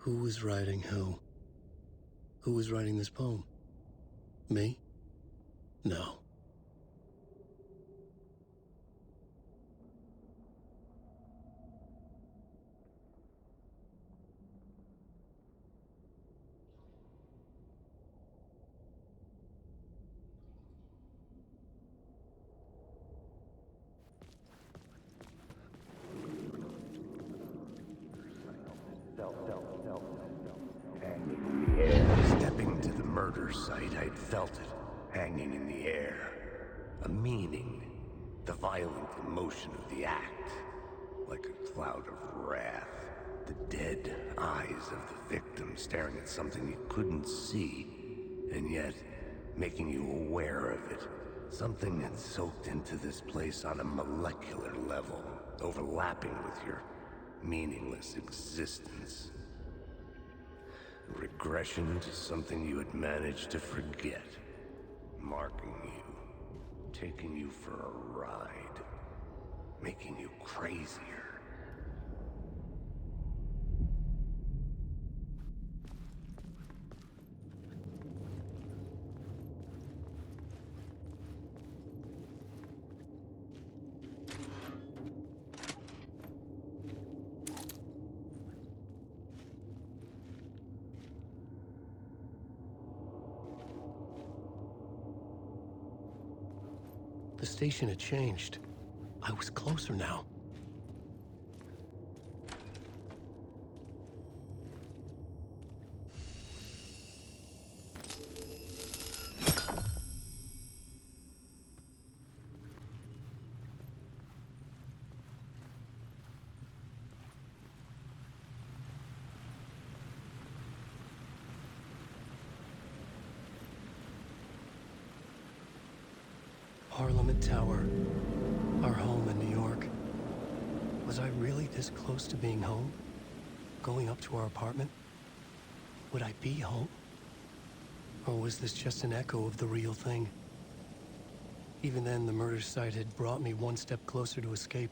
Who was writing who? Who was writing this poem? Me? No. Hanging in the air. Stepping to the murder site, I'd felt it. Hanging in the air. A meaning. The violent emotion of the act. Like a cloud of wrath. The dead eyes of the victim staring at something you couldn't see. And yet, making you aware of it. Something had soaked into this place on a molecular level. Overlapping with your meaningless existence. Regression to something you had managed to forget. Marking you. Taking you for a ride. Making you crazier. The station had changed. I was closer now. Parliament Tower. Our home in New York. Was I really this close to being home? Going up to our apartment? Would I be home? Or was this just an echo of the real thing? Even then, the murder site had brought me one step closer to escape.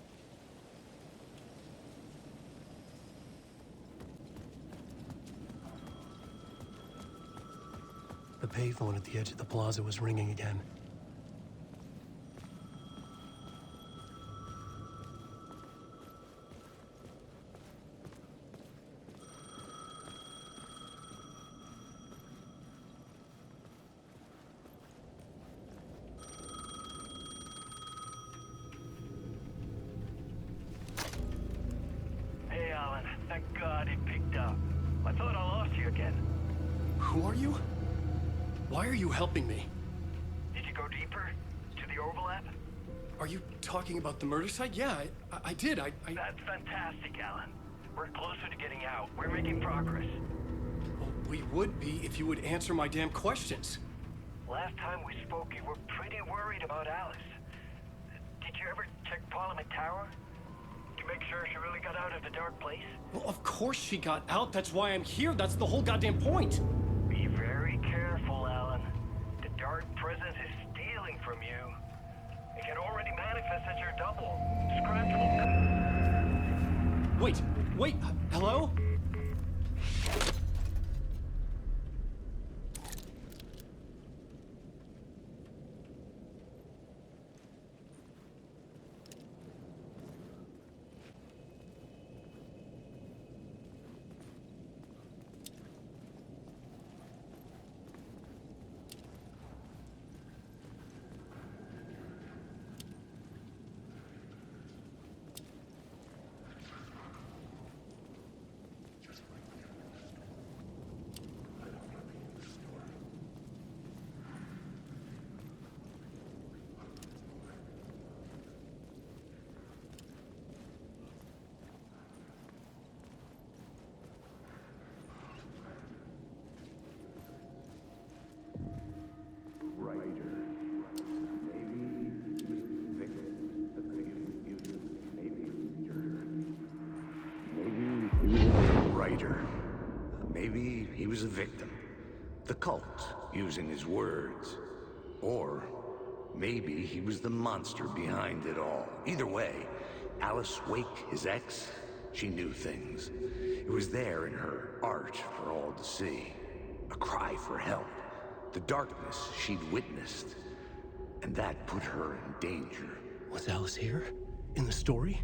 The payphone at the edge of the plaza was ringing again. Hey, Alan. Thank God it picked up. I thought I lost you again. Who are you? Why are you helping me? Did you go deeper? To the overlap? Are you talking about the murder site? Yeah, I did. That's fantastic, Alan. We're closer to getting out. We're making progress. Well, we would be if you would answer my damn questions. Last time we spoke, you were pretty worried about Alice. Did you ever check Parliament Tower? To make sure she really got out of the dark place? Well, of course she got out. That's why I'm here. That's the whole goddamn point. Be very careful, Alan. The dark presence is stealing from you. It can already manifest as your double. Scratch will... Wait, hello? Maybe he was a victim. The cult, using his words. Or maybe he was the monster behind it all. Either way, Alice Wake, his ex, She knew things. It was there in her art for all to see. A cry for help. The darkness she'd witnessed. And that put her in danger. Was Alice here? In the story?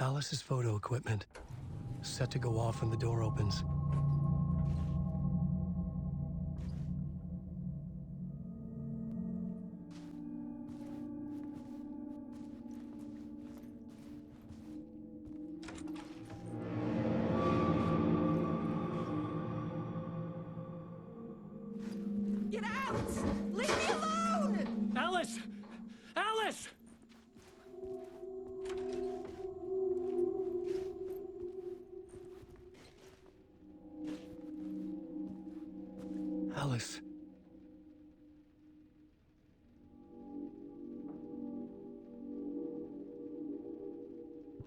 Alice's photo equipment, set to go off when the door opens. Get out! Leave me alone! Alice! Alice! Alice.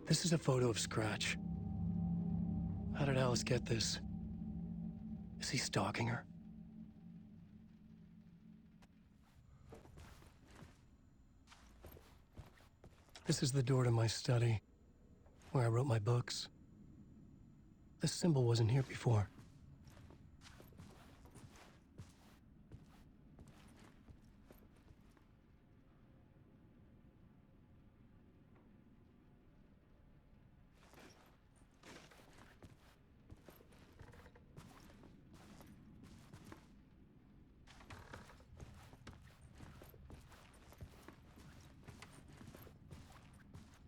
This is a photo of Scratch. How did Alice get this? Is he stalking her? This is the door to my study, where I wrote my books. This symbol wasn't here before.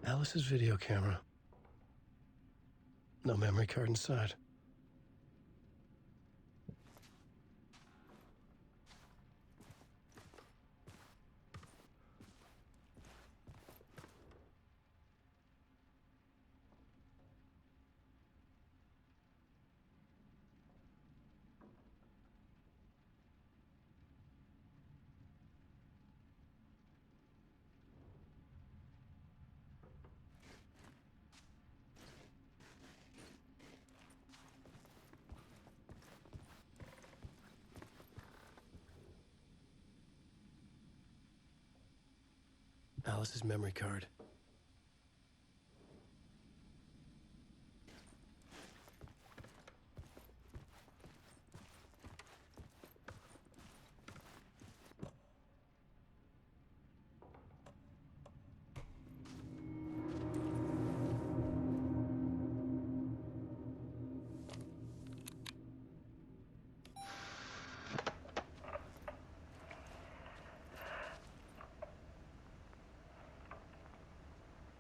Alice's video camera. No memory card inside. Alice's memory card.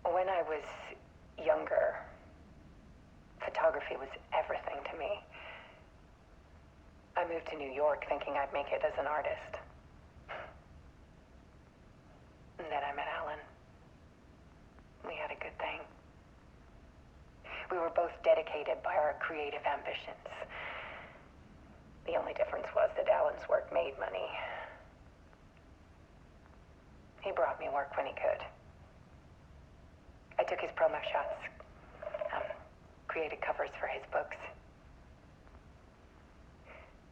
When I was younger, photography was everything to me. I moved to New York thinking I'd make it as an artist. And then I met Alan. We had a good thing. We were both dedicated by our creative ambitions. The only difference was that Alan's work made money. He brought me work when he could. I took his promo shots, created covers for his books.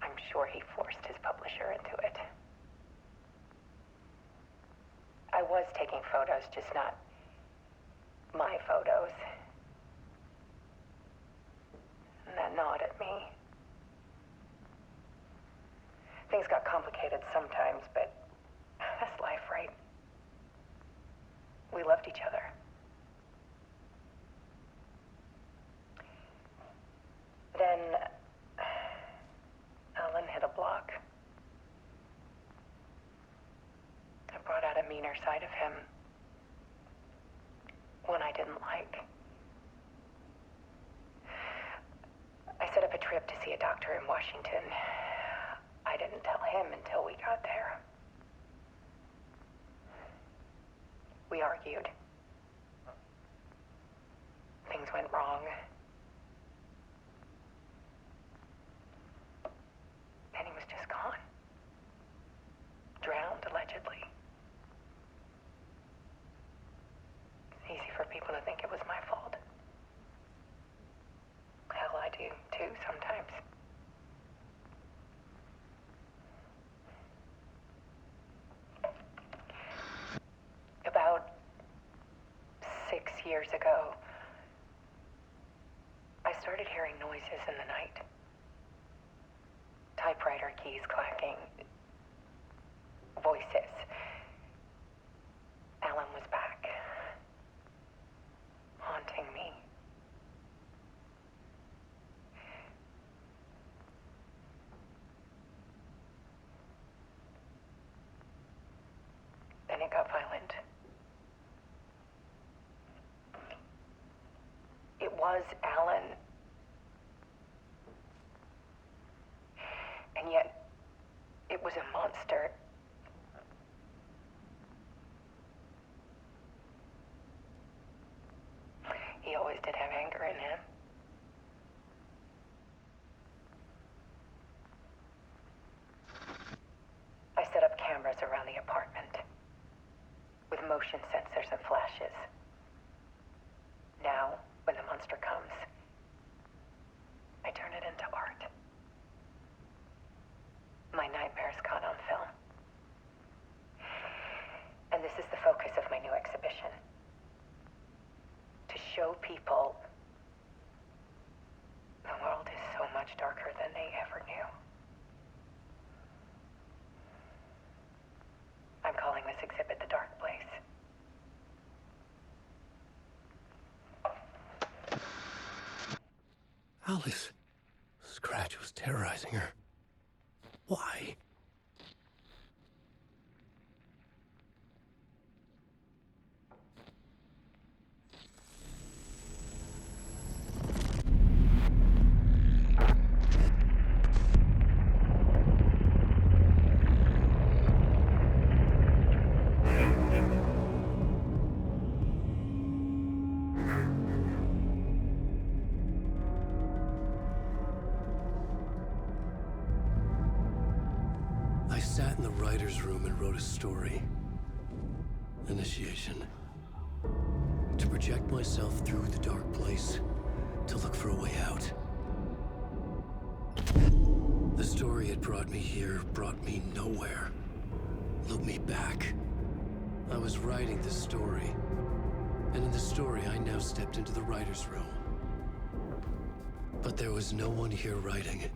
I'm sure he forced his publisher into it. I was taking photos, just not my photos. And that gnawed at me. Things got complicated sometimes, but that's life, right? We loved each other. Then Alan hit a block. meaner side of him. One I didn't like. I set up a trip to see a doctor in Washington. I didn't tell him until we got there. We argued. Things went wrong. Then he was just gone. Drowned, allegedly. It's easy for people to think it was my fault. Hell, I do, too, sometimes. About 6 years ago, I started hearing noises in the night. Typewriter keys clacking. Voices. Alan was back. Haunting me. Then it got violent. It was Alan. And yet, it was a monster. He always did have anger in him. I set up cameras around the apartment with motion sensors and flashes. Now, when the monster comes, I turn it into art. My nightmares caught on film. And this is the focus of my new exhibition. To show people the world is so much darker than they ever knew. I'm calling this exhibit The Dark Place. Alice. Scratch was terrorizing her. Why? I sat in the writer's room and wrote a story. Initiation. To project myself through the dark place, to look for a way out. The story had brought me here, brought me nowhere. Looped me back. I was writing the story. And in the story, I now stepped into the writer's room. But there was no one here writing it.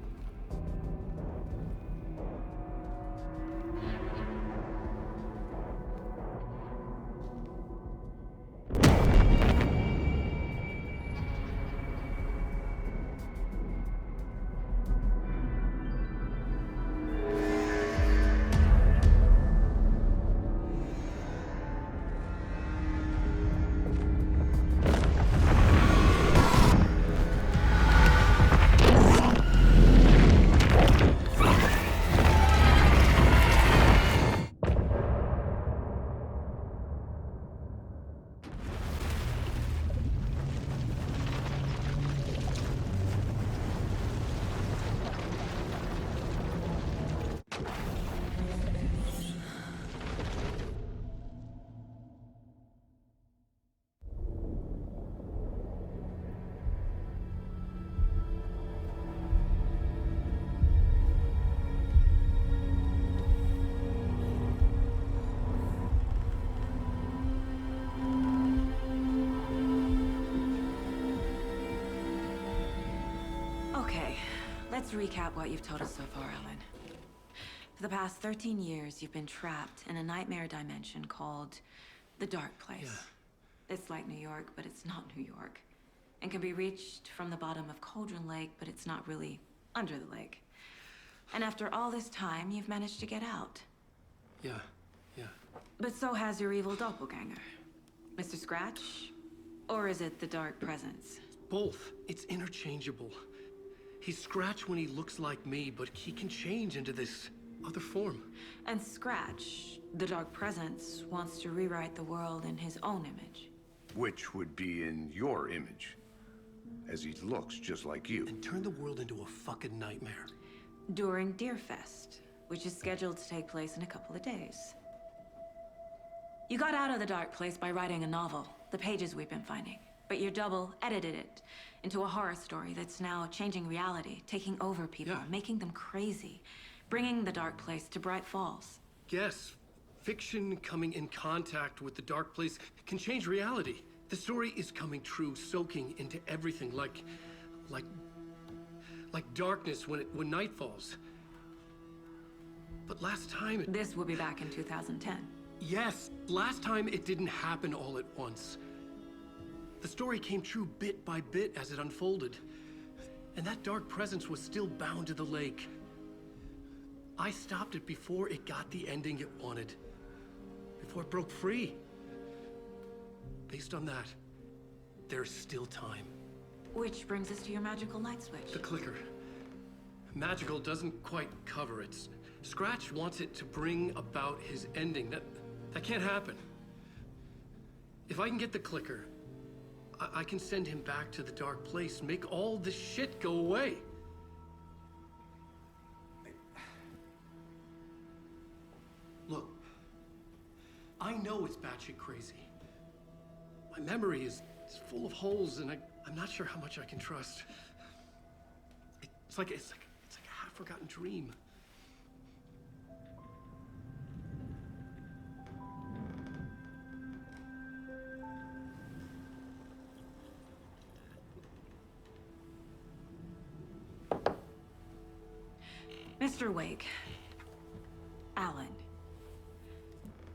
Let's recap what you've told us so far, Alan. For the past 13 years, you've been trapped in a nightmare dimension called the Dark Place. Yeah. It's like New York, but it's not New York. And can be reached from the bottom of Cauldron Lake, but it's not really under the lake. And after all this time, you've managed to get out. Yeah. Yeah. But so has your evil doppelganger. Mr. Scratch? Or is it the Dark Presence? Both. It's interchangeable. He's Scratch when he looks like me, but he can change into this other form. And Scratch, the Dark Presence, wants to rewrite the world in his own image. Which would be in your image, as he looks just like you. And turn the world into a fucking nightmare. During Deerfest, which is scheduled to take place in a couple of days. You got out of the dark place by writing a novel, the pages we've been finding. But your double edited it into a horror story that's now changing reality, taking over people, Yeah. making them crazy, bringing the dark place to Bright Falls. Yes, fiction coming in contact with the dark place can change reality. The story is coming true, soaking into everything like darkness when night falls. But last time This will be back in 2010. yes, last time it didn't happen all at once. The story came true bit by bit as it unfolded. And that dark presence was still bound to the lake. I stopped it before it got the ending it wanted. Before it broke free. Based on that, there's still time. Which brings us to your magical light switch. The clicker. Magical doesn't quite cover it. Scratch wants it to bring about his ending. That can't happen. If I can get the clicker, I can send him back to the dark place, make all this shit go away. Look, I know it's batshit crazy. My memory is full of holes, and I'm not sure how much I can trust. It's like a half-forgotten dream. Mr. Wake. Alan.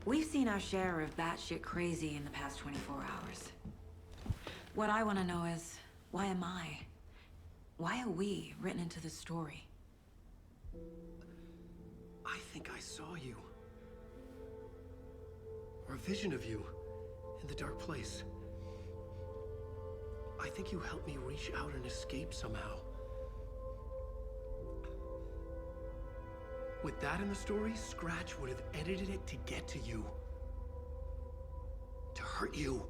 We've seen our share of batshit crazy in the past 24 hours. What I want to know is, why am I? Why are we written into the story? I think I saw you. Or a vision of you in the dark place. I think you helped me reach out and escape somehow. With that in the story, Scratch would have edited it to get to you. To hurt you.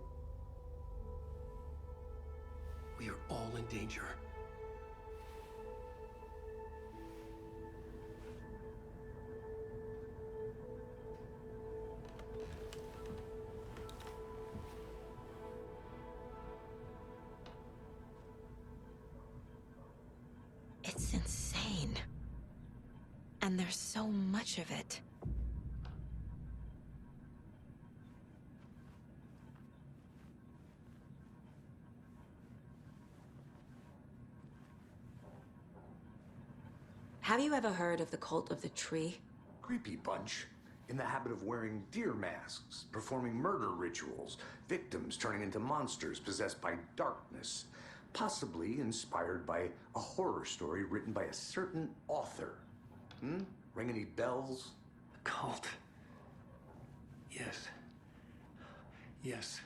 We are all in danger. It's insane. And there's so much of it. Have you ever heard of the Cult of the Tree? Creepy bunch. In the habit of wearing deer masks, performing murder rituals, victims turning into monsters possessed by darkness. Possibly inspired by a horror story written by a certain author. Ring any bells? Cult. Yes. Yes.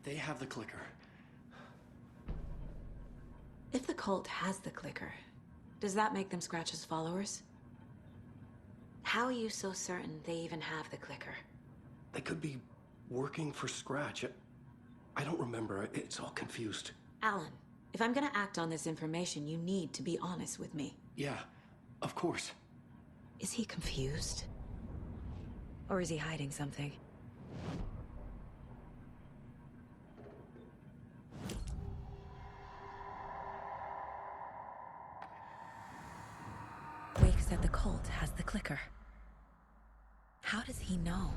They have the clicker. If the cult has the clicker, does that make them Scratch's followers? How are you so certain they even have the clicker? They could be working for Scratch. I don't remember. It's all confused. Alan, if I'm gonna act on this information, you need to be honest with me. Yeah, of course. Is he confused? Or is he hiding something? Wake said the cult has the clicker. How does he know?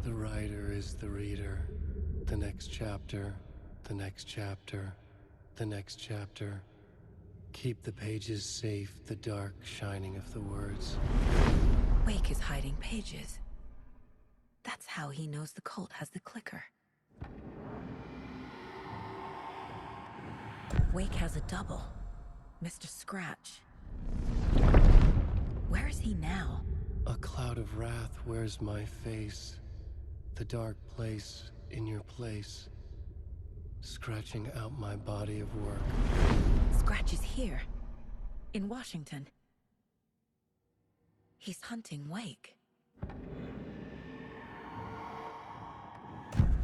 The writer is the reader. The next chapter, the next chapter, the next chapter. Keep the pages safe, the dark shining of the words. Wake is hiding pages. That's how he knows the cult has the clicker. Wake has a double. Mr. Scratch. Where is he now? A cloud of wrath wears my face, the dark place in your place, scratching out my body of work. Scratch is here, in Washington. He's hunting Wake.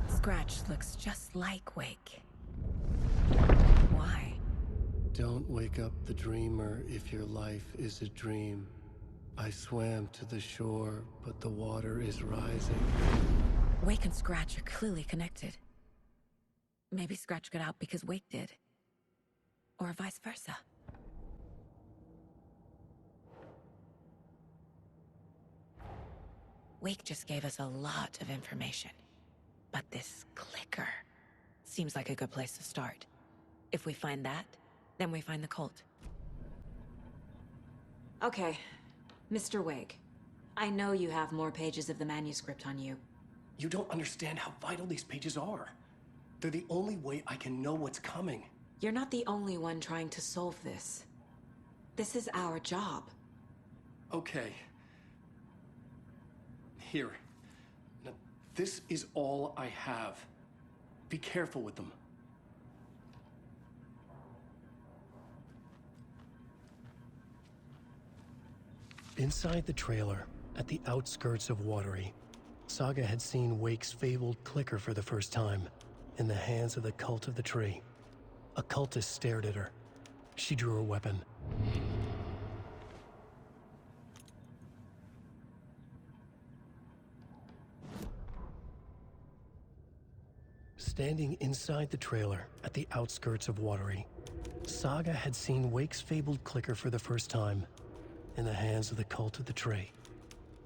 Scratch looks just like Wake. Why? Don't wake up the dreamer if your life is a dream. I swam to the shore, but the water is rising. Wake and Scratch are clearly connected. Maybe Scratch got out because Wake did. Or vice versa. Wake just gave us a lot of information. But this clicker seems like a good place to start. If we find that, then we find the cult. Okay, Mr. Wake. I know you have more pages of the manuscript on you. You don't understand how vital these pages are. They're the only way I can know what's coming. You're not the only one trying to solve this. This is our job. Okay. Here. Now, this is all I have. Be careful with them. Inside the trailer, at the outskirts of Watery, Saga had seen Wake's fabled clicker for the first time, in the hands of the Cult of the Tree. A cultist stared at her. She drew her weapon. Standing inside the trailer, at the outskirts of Watery, Saga had seen Wake's fabled clicker for the first time, in the hands of the Cult of the Tree.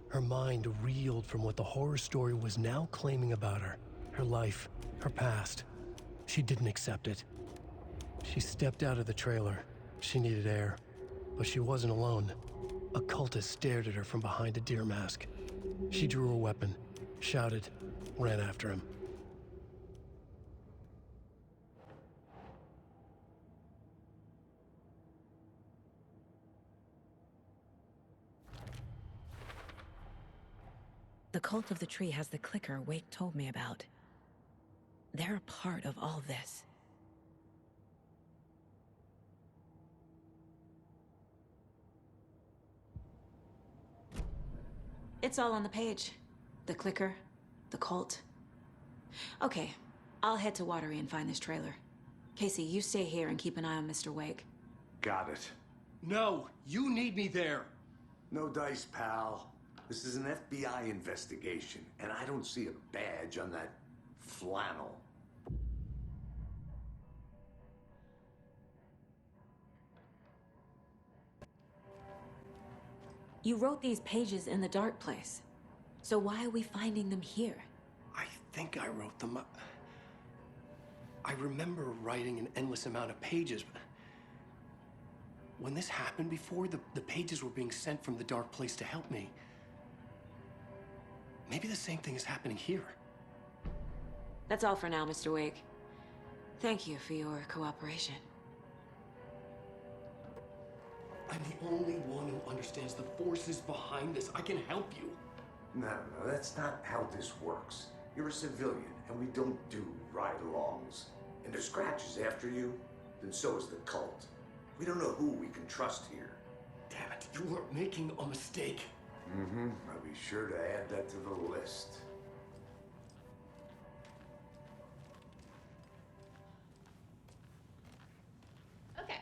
Her mind reeled from what the horror story was now claiming about her. Her life, her past. She didn't accept it. She stepped out of the trailer. She needed air. But she wasn't alone. A cultist stared at her from behind a deer mask. She drew her weapon, shouted, ran after him. The Cult of the Tree has the clicker Wake told me about. They're a part of all this. It's all on the page. The clicker, the cult. Okay, I'll head to Watery and find this trailer. Casey, you stay here and keep an eye on Mr. Wake. Got it. No, you need me there. No dice, pal. This is an FBI investigation, and I don't see a badge on that flannel. You wrote these pages in the dark place. So why are we finding them here? I think I wrote them. I remember writing an endless amount of pages. When this happened before, the pages were being sent from the dark place to help me. Maybe the same thing is happening here. That's all for now, Mr. Wake. Thank you for your cooperation. I'm the only one who understands the forces behind this. I can help you. No, that's not how this works. You're a civilian, and we don't do ride-alongs. And if Scratch is after you, then so is the cult. We don't know who we can trust here. Damn it, you are making a mistake. I'll be sure to add that to the list. Okay,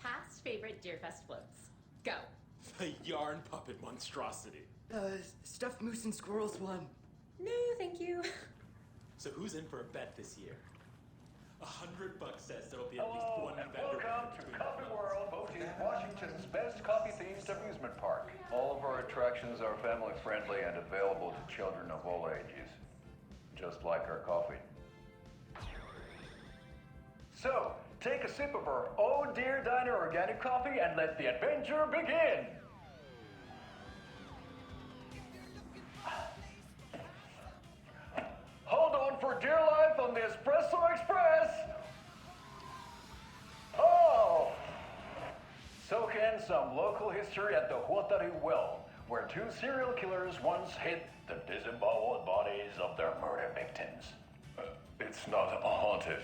past favorite Deerfest floats. Go. The yarn puppet monstrosity. Stuffed moose and squirrels one. No, thank you. So who's in for a bet this year? $100 says there'll be at least one vendor. Welcome to Coffee World, Washington's best coffee-themed amusement park. All of our attractions are family-friendly and available to children of all ages, just like our coffee. So, take a sip of our Oh Dear Diner organic coffee and let the adventure begin! Hold on for dear life on the Espresso Express! Oh! Soak in some local history at the Huatari Well, where two serial killers once hid the disemboweled bodies of their murder victims. It's not haunted.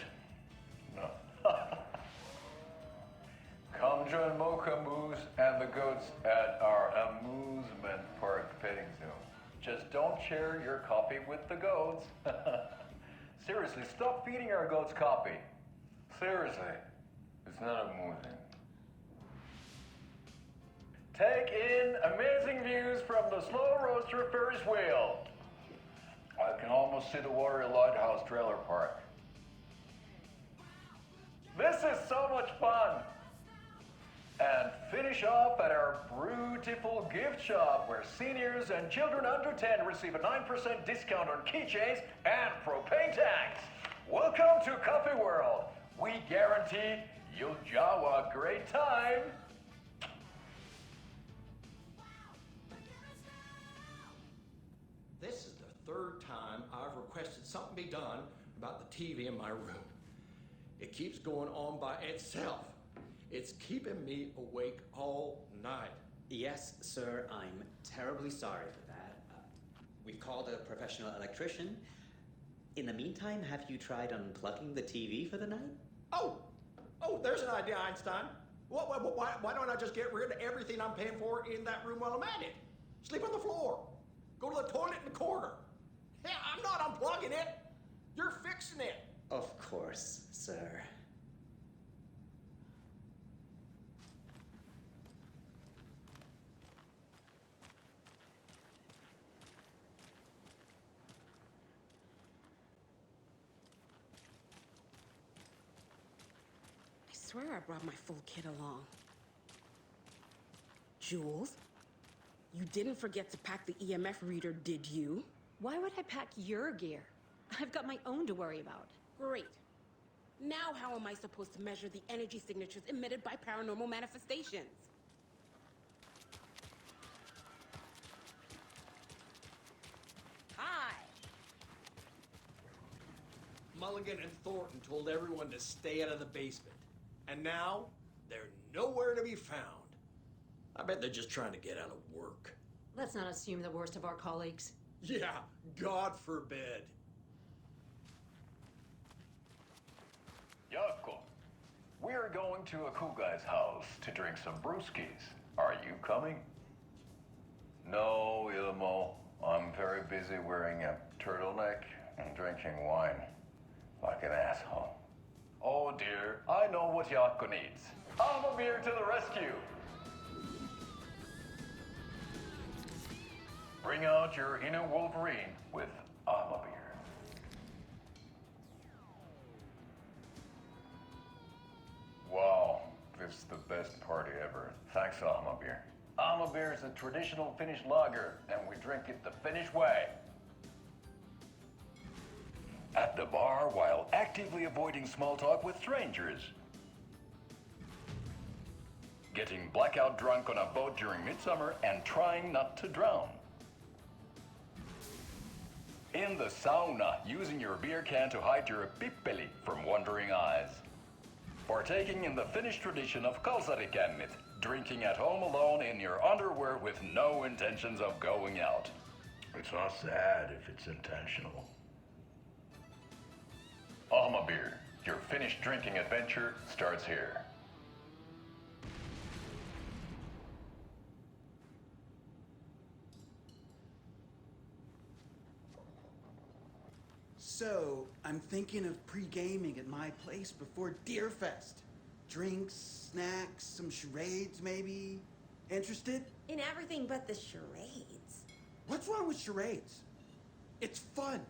No. Come join Mocha Moose and the goats at our amusement park petting zoo. Just don't share your copy with the goats. Seriously, stop feeding our goats copy. Seriously, it's not amusing. Take in amazing views from the Slow Roaster Ferris wheel. I can almost see the Watery Lighthouse trailer park. This is so much fun. And finish off at our beautiful gift shop where seniors and children under 10 receive a 9% discount on keychains and propane tanks. Welcome to Coffee World. We guarantee you'll have a great time. This is the third time I've requested something be done about the TV in my room. It keeps going on by itself. It's keeping me awake all night. Yes, sir, I'm terribly sorry for that. We've called a professional electrician. In the meantime, have you tried unplugging the TV for the night? Oh, there's an idea, Einstein. Why don't I just get rid of everything I'm paying for in that room while I'm at it? Sleep on the floor. Go to the toilet in the corner. Hey, I'm not unplugging it. You're fixing it. Of course, sir. I swear I brought my full kit along. Jules, you didn't forget to pack the EMF reader, did you? Why would I pack your gear? I've got my own to worry about. Great. Now how am I supposed to measure the energy signatures emitted by paranormal manifestations? Hi. Mulligan and Thornton told everyone to stay out of the basement. And now, they're nowhere to be found. I bet they're just trying to get out of work. Let's not assume the worst of our colleagues. Yeah, God forbid. Yako, we're going to a cool guy's house to drink some brewskis. Are you coming? No, Ilmo. I'm very busy wearing a turtleneck and drinking wine. Like an asshole. Oh dear, I know what Yako needs. I'm a beer to the rescue. Bring out your inner Wolverine with Armor Beer. Wow, this is the best party ever. Thanks, Armor Beer. Armor Beer is a traditional Finnish lager, and we drink it the Finnish way. At the bar while actively avoiding small talk with strangers. Getting blackout drunk on a boat during midsummer and trying not to drown. In the sauna, using your beer can to hide your pippeli from wandering eyes. Partaking in the Finnish tradition of kalsarikännit, drinking at home alone in your underwear with no intentions of going out. It's not sad if it's intentional. Alma Beer, your Finnish drinking adventure starts here. So, I'm thinking of pre-gaming at my place before Deerfest. Drinks, snacks, some charades maybe? Interested? In everything but the charades. What's wrong with charades? It's fun.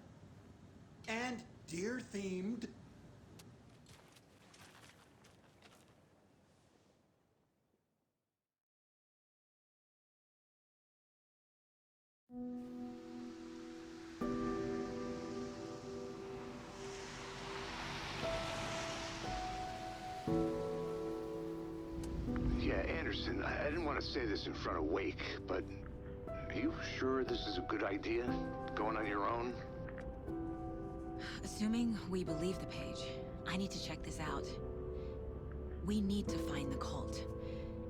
And deer-themed. Yeah, Anderson, I didn't want to say this in front of Wake, but are you sure this is a good idea? Going on your own? Assuming we believe the page, I need to check this out. We need to find the cult.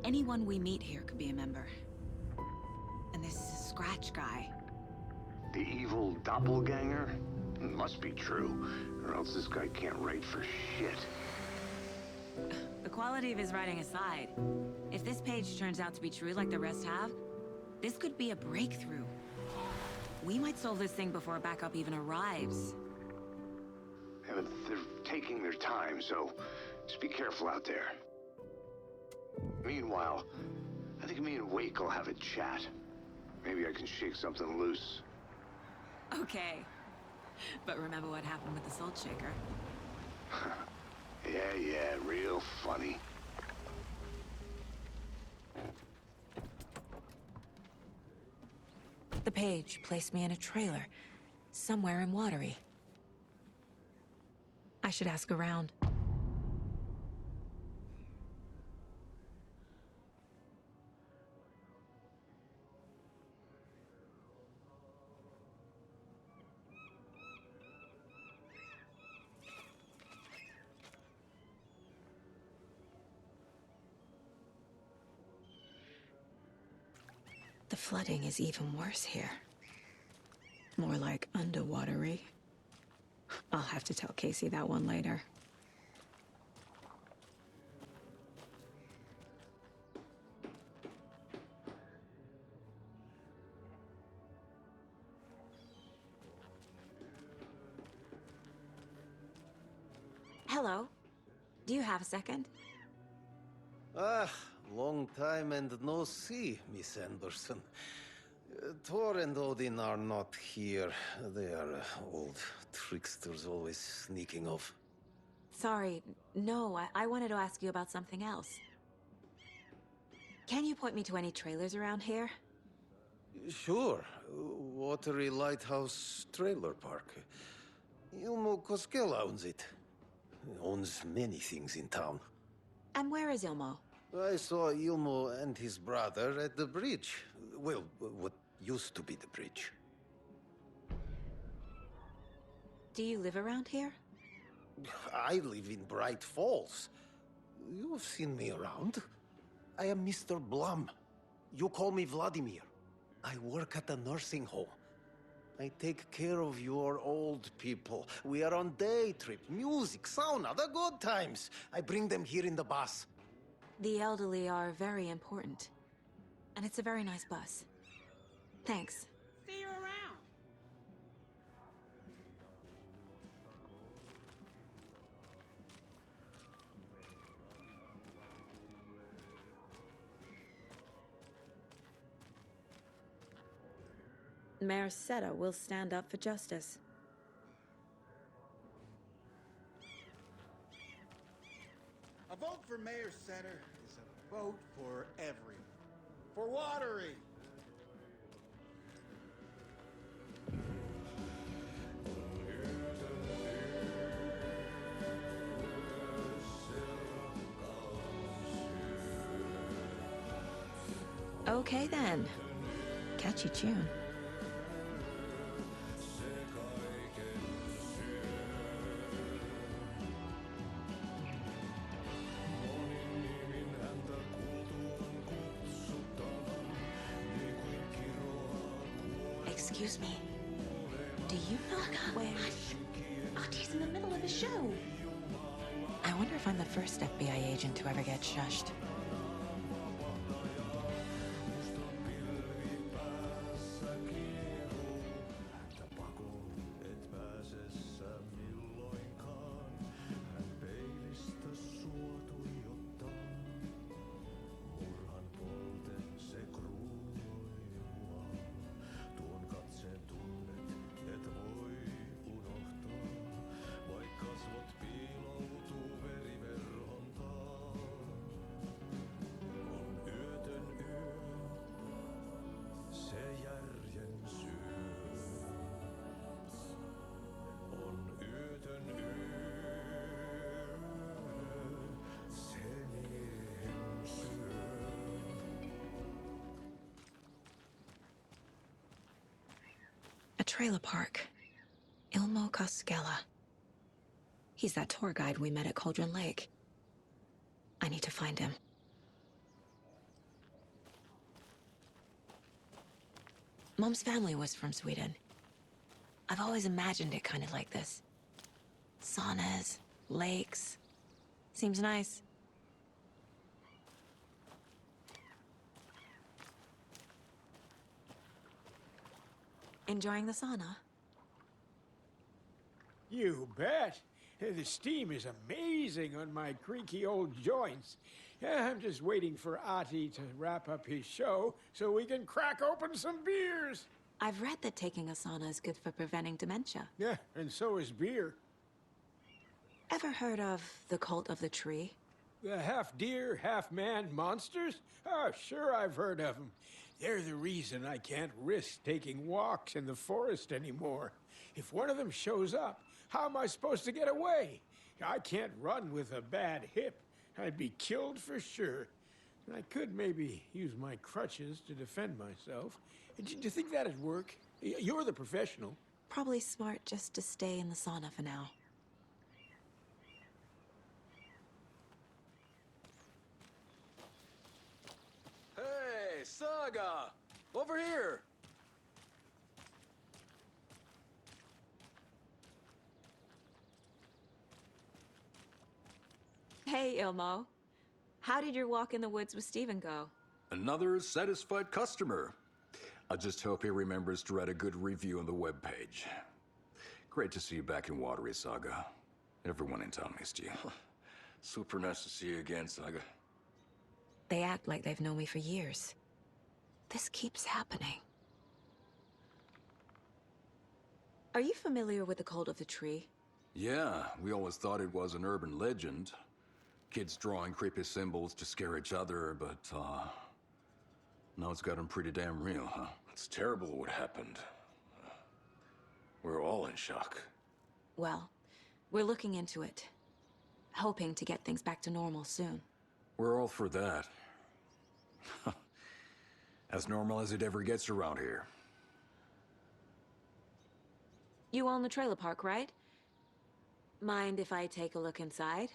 Anyone we meet here could be a member. And and this Scratch guy. The evil doppelganger? Must be true, or else this guy can't write for shit. The quality of his writing aside, if this page turns out to be true like the rest have, this could be a breakthrough. We might solve this thing before a backup even arrives. Yeah, but they're taking their time, so just be careful out there. Meanwhile, I think me and Wake will have a chat. Maybe I can shake something loose. Okay. But remember what happened with the Salt Shaker. Yeah, real funny. The page placed me in a trailer, somewhere in Watery. I should ask around. The flooding is even worse here. More like underwatery. I'll have to tell Casey that one later. Hello. Do you have a second? Ah, long time and no see, Miss Anderson. Thor and Odin are not here. They are old tricksters always sneaking off. Sorry, no, I wanted to ask you about something else. Can you point me to any trailers around here? Sure. Watery Lighthouse Trailer Park. Ilmo Koskela owns it. Owns many things in town. And where is Ilmo? I saw Ilmo and his brother at the bridge. Well, what used to be the bridge. Do you live around here? I live in Bright Falls. You have seen me around. I am Mr. Blum. You call me Vladimir. I work at a nursing home. I take care of your old people. We are on day trip, music, sauna, the good times. I bring them here in the bus. The elderly are very important. And it's a very nice bus. Thanks. See you around. Mayor Seta will stand up for justice. A vote for Mayor Setter is a vote for everyone. For Watery! Okay then. Catchy tune. Excuse me. Do you know where... Hush! Artie's in the middle of a show. I wonder if I'm the first FBI agent to ever get shushed. A trailer park. Ilmo Koskela. He's that tour guide we met at Cauldron Lake. I need to find him. Mom's family was from Sweden. I've always imagined it kind of like this. Saunas, lakes. Seems nice. Enjoying the sauna? You bet. The steam is amazing on my creaky old joints. I'm just waiting for Ati to wrap up his show so we can crack open some beers. I've read that taking a sauna is good for preventing dementia. Yeah, and so is beer. Ever heard of the Cult of the Tree? The half-deer, half-man monsters? Oh, sure I've heard of them. They're the reason I can't risk taking walks in the forest anymore. If one of them shows up, how am I supposed to get away? I can't run with a bad hip. I'd be killed for sure. I could maybe use my crutches to defend myself. Do you think that'd work? You're the professional. Probably smart just to stay in the sauna for now. Hey, Saga! Over here! Hey, Ilmo. How did your walk in the woods with Steven go? Another satisfied customer. I just hope he remembers to write a good review on the webpage. Great to see you back in Watery, Saga. Everyone in town missed you. Super nice to see you again, Saga. They act like they've known me for years. This keeps happening. Are you familiar with the Cult of the Tree? Yeah, we always thought it was an urban legend. Kids drawing creepy symbols to scare each other, but, now it's gotten pretty damn real, huh? It's terrible what happened. We're all in shock. Well, we're looking into it. Hoping to get things back to normal soon. We're all for that. As normal as it ever gets around here. You own the trailer park, right? Mind if I take a look inside?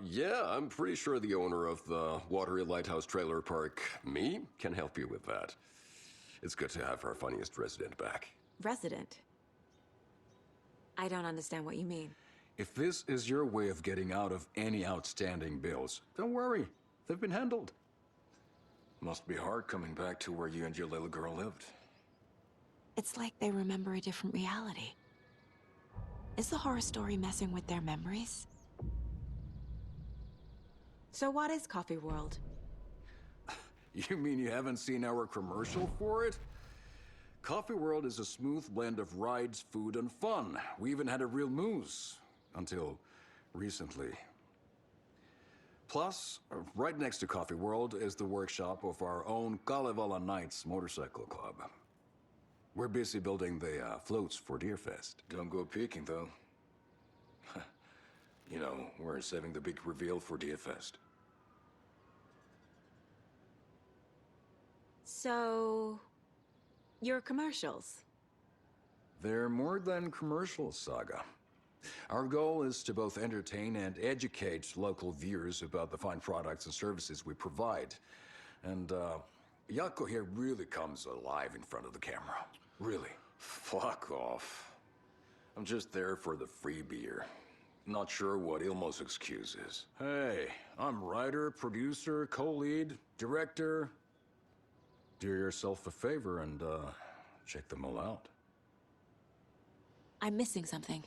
Yeah, I'm pretty sure the owner of the Watery Lighthouse Trailer Park, me, can help you with that. It's good to have our funniest resident back. Resident? I don't understand what you mean. If this is your way of getting out of any outstanding bills, don't worry. They've been handled. Must be hard coming back to where you and your little girl lived. It's like they remember a different reality. Is the horror story messing with their memories? So what is Coffee World? You mean you haven't seen our commercial for it? Coffee World is a smooth blend of rides, food, and fun. We even had a real moose. Until recently. Plus, right next to Coffee World is the workshop of our own Kalevala Knights Motorcycle Club. We're busy building the floats for Deerfest. Don't go peeking, though. You know, we're saving the big reveal for Deerfest. So... your commercials? They're more than commercials, Saga. Our goal is to both entertain and educate local viewers about the fine products and services we provide. And, Yako here really comes alive in front of the camera. Really. Fuck off. I'm just there for the free beer. Not sure what Ilmo's excuse is. Hey, I'm writer, producer, co-lead, director. Do yourself a favor and, check them all out. I'm missing something.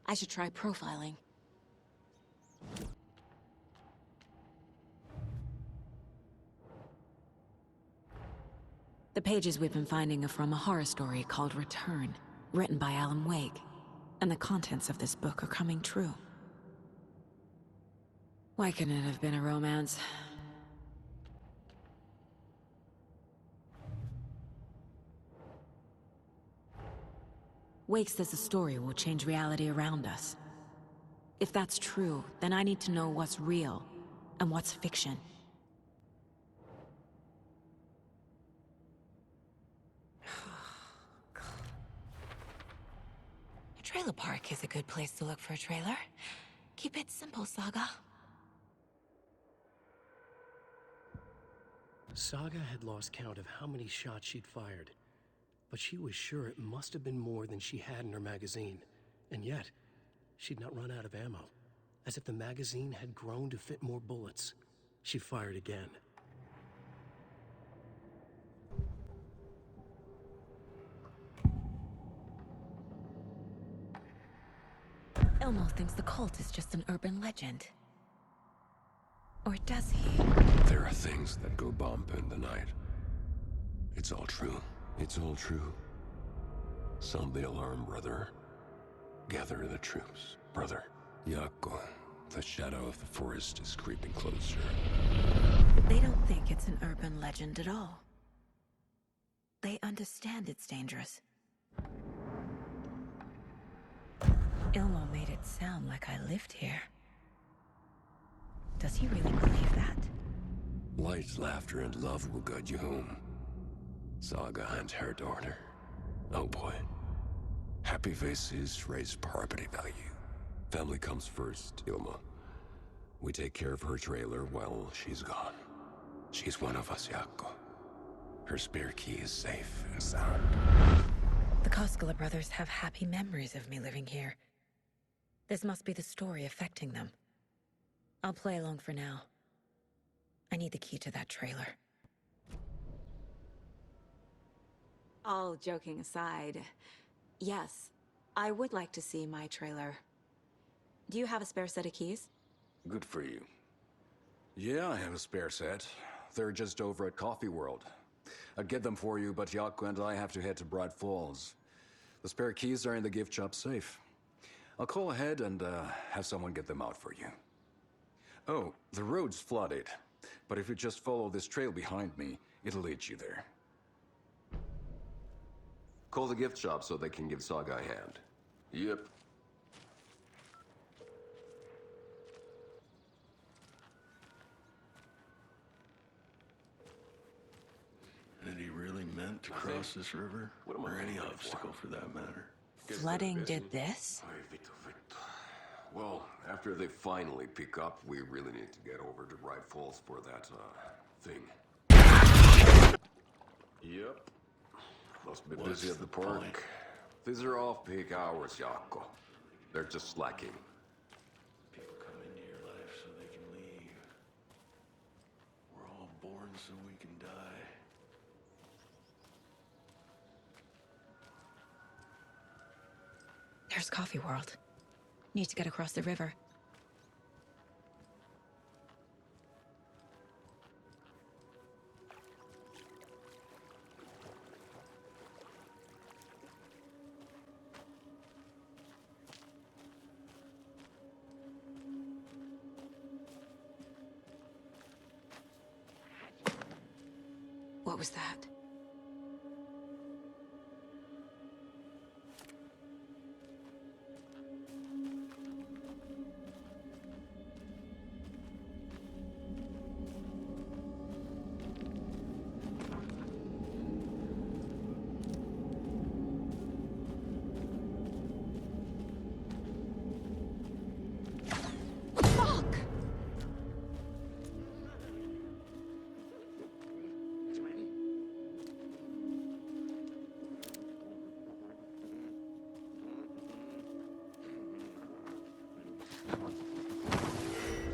I should try profiling. The pages we've been finding are from a horror story called Return, written by Alan Wake. And the contents of this book are coming true. Why couldn't it have been a romance? Wake says the story will change reality around us. If that's true, then I need to know what's real and what's fiction. A trailer park is a good place to look for a trailer. Keep it simple, Saga. Saga had lost count of how many shots she'd fired, but she was sure it must have been more than she had in her magazine. And yet, she'd not run out of ammo. As if the magazine had grown to fit more bullets, she fired again. Ilmo thinks the cult is just an urban legend. Or does he? There are things that go bump in the night. It's all true. It's all true. Sound the alarm, brother. Gather the troops, brother. Yako, the shadow of the forest is creeping closer. They don't think it's an urban legend at all. They understand it's dangerous. Ilmo made it sound like I lived here. Does he really believe that? Light, laughter, and love will guide you home. Saga and her daughter. Oh boy. Happy faces raise property value. Family comes first, Ilma. We take care of her trailer while she's gone. She's one of us, Yako. Her spare key is safe and sound. The Koskela brothers have happy memories of me living here. This must be the story affecting them. I'll play along for now. I need the key to that trailer. All joking aside, yes, I would like to see my trailer. Do you have a spare set of keys? Good for you. Yeah, I have a spare set. They're just over at Coffee World. I'd get them for you, but Yako and I have to head to Bright Falls. The spare keys are in the gift shop safe. I'll call ahead and have someone get them out for you. Oh, the road's flooded, but if you just follow this trail behind me, it'll lead you there. Call the gift shop so they can give Saga a hand. Yep. And he really meant to cross this river? Or any obstacle for that matter? Flooding did this? Well, after they finally pick up, we really need to get over to Bright Falls for that, thing. Yep. Must be busy at the park. These are off-peak hours, Yako. They're just slacking. People come into your life so they can leave. We're all born so we can die. There's Coffee World. Need to get across the river. What was that?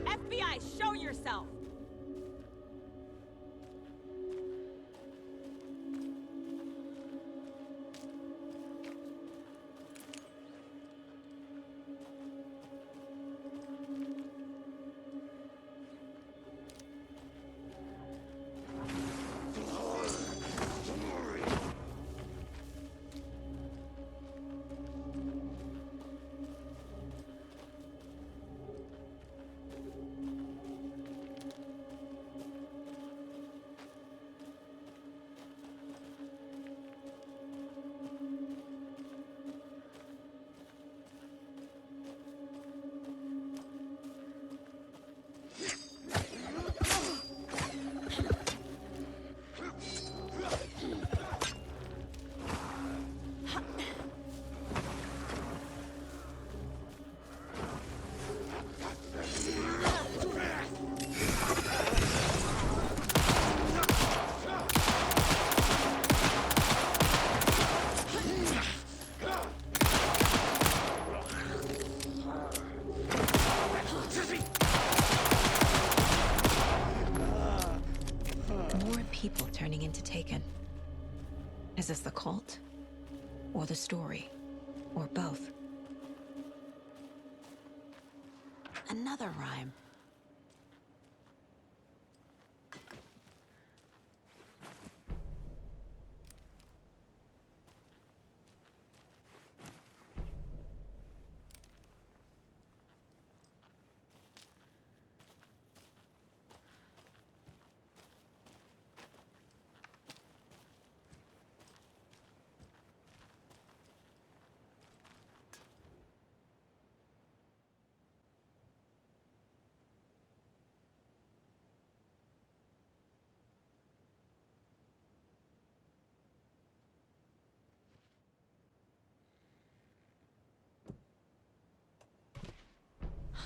FBI, show yourself! Is this the cult? Or the story? Or both? Another rhyme.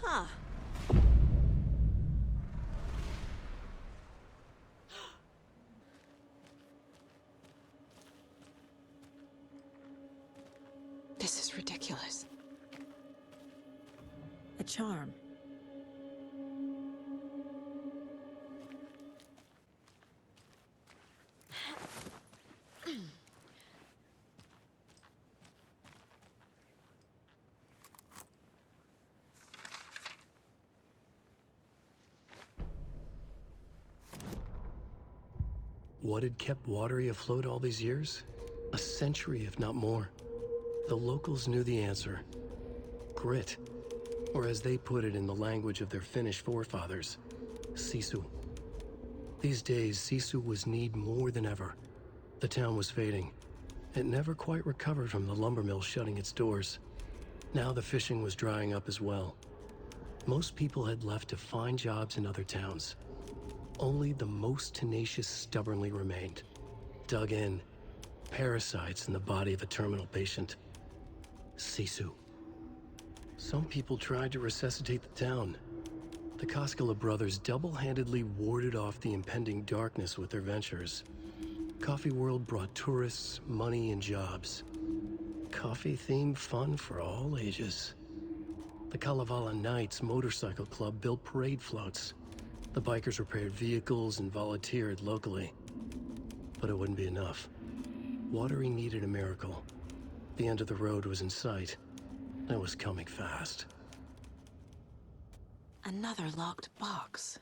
Huh. This is ridiculous. A charm. What had kept Watery afloat all these years? A century, if not more. The locals knew the answer. Grit. Or as they put it in the language of their Finnish forefathers, Sisu. These days, Sisu was needed more than ever. The town was fading. It never quite recovered from the lumber mill shutting its doors. Now the fishing was drying up as well. Most people had left to find jobs in other towns. Only the most tenacious stubbornly remained. Dug in. Parasites in the body of a terminal patient. Sisu. Some people tried to resuscitate the town. The Koskela brothers double-handedly warded off the impending darkness with their ventures. Coffee World brought tourists, money, and jobs. Coffee-themed fun for all ages. The Kalevala Knights Motorcycle Club built parade floats. The bikers repaired vehicles and volunteered locally. But it wouldn't be enough. Watery needed a miracle. The end of the road was in sight. It was coming fast. Another locked box.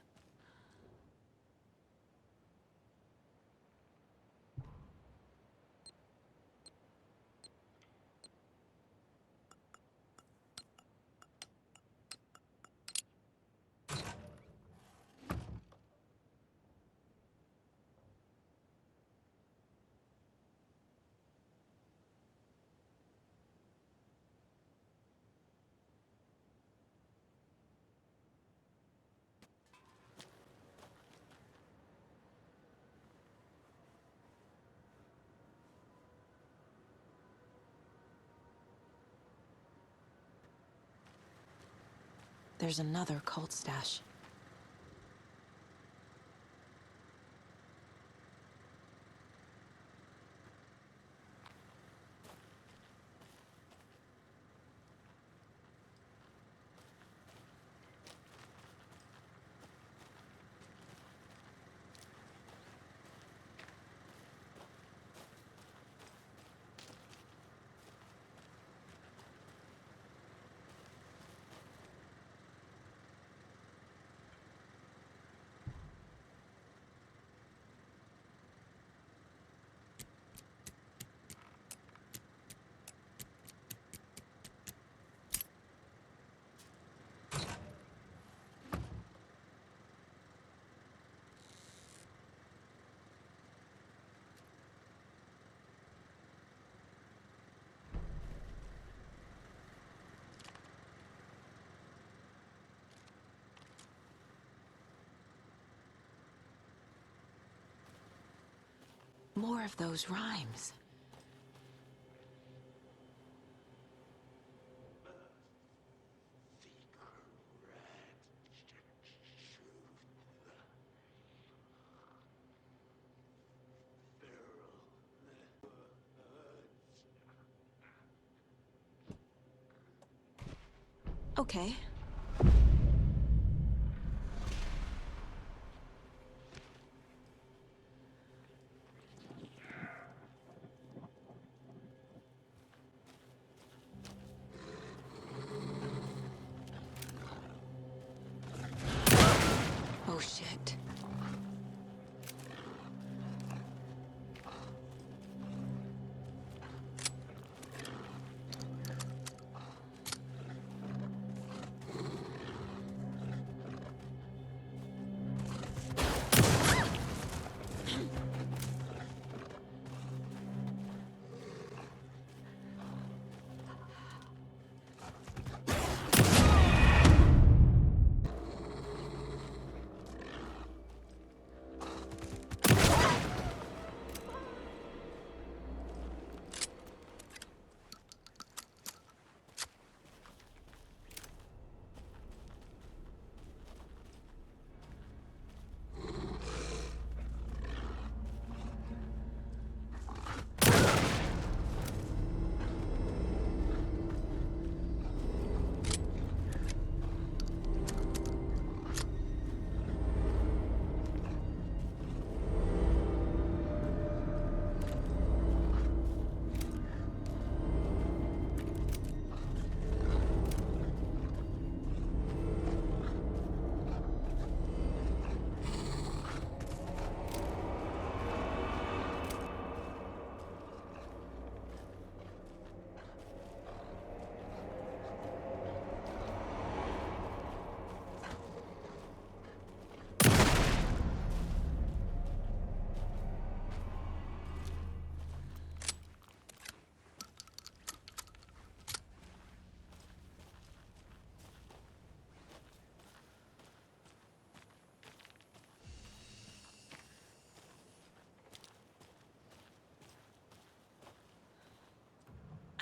There's another cult stash. More of those rhymes. Okay.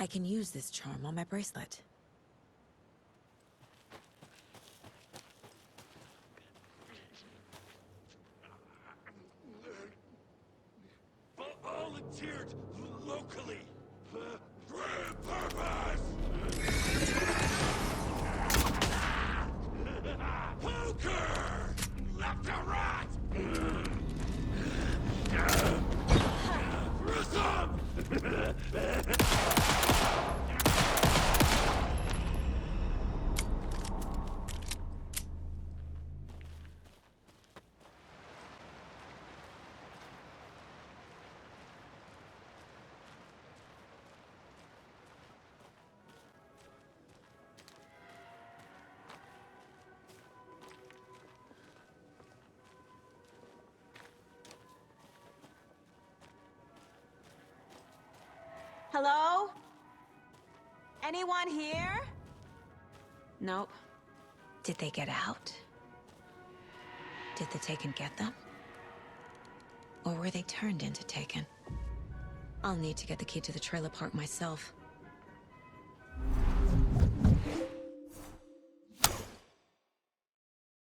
I can use this charm on my bracelet. Volunteered locally. Grand purpose! Poker! Left to right! Grissom! Hello? Anyone here? Nope. Did they get out? Did the Taken get them? Or were they turned into Taken? I'll need to get the key to the trailer park myself.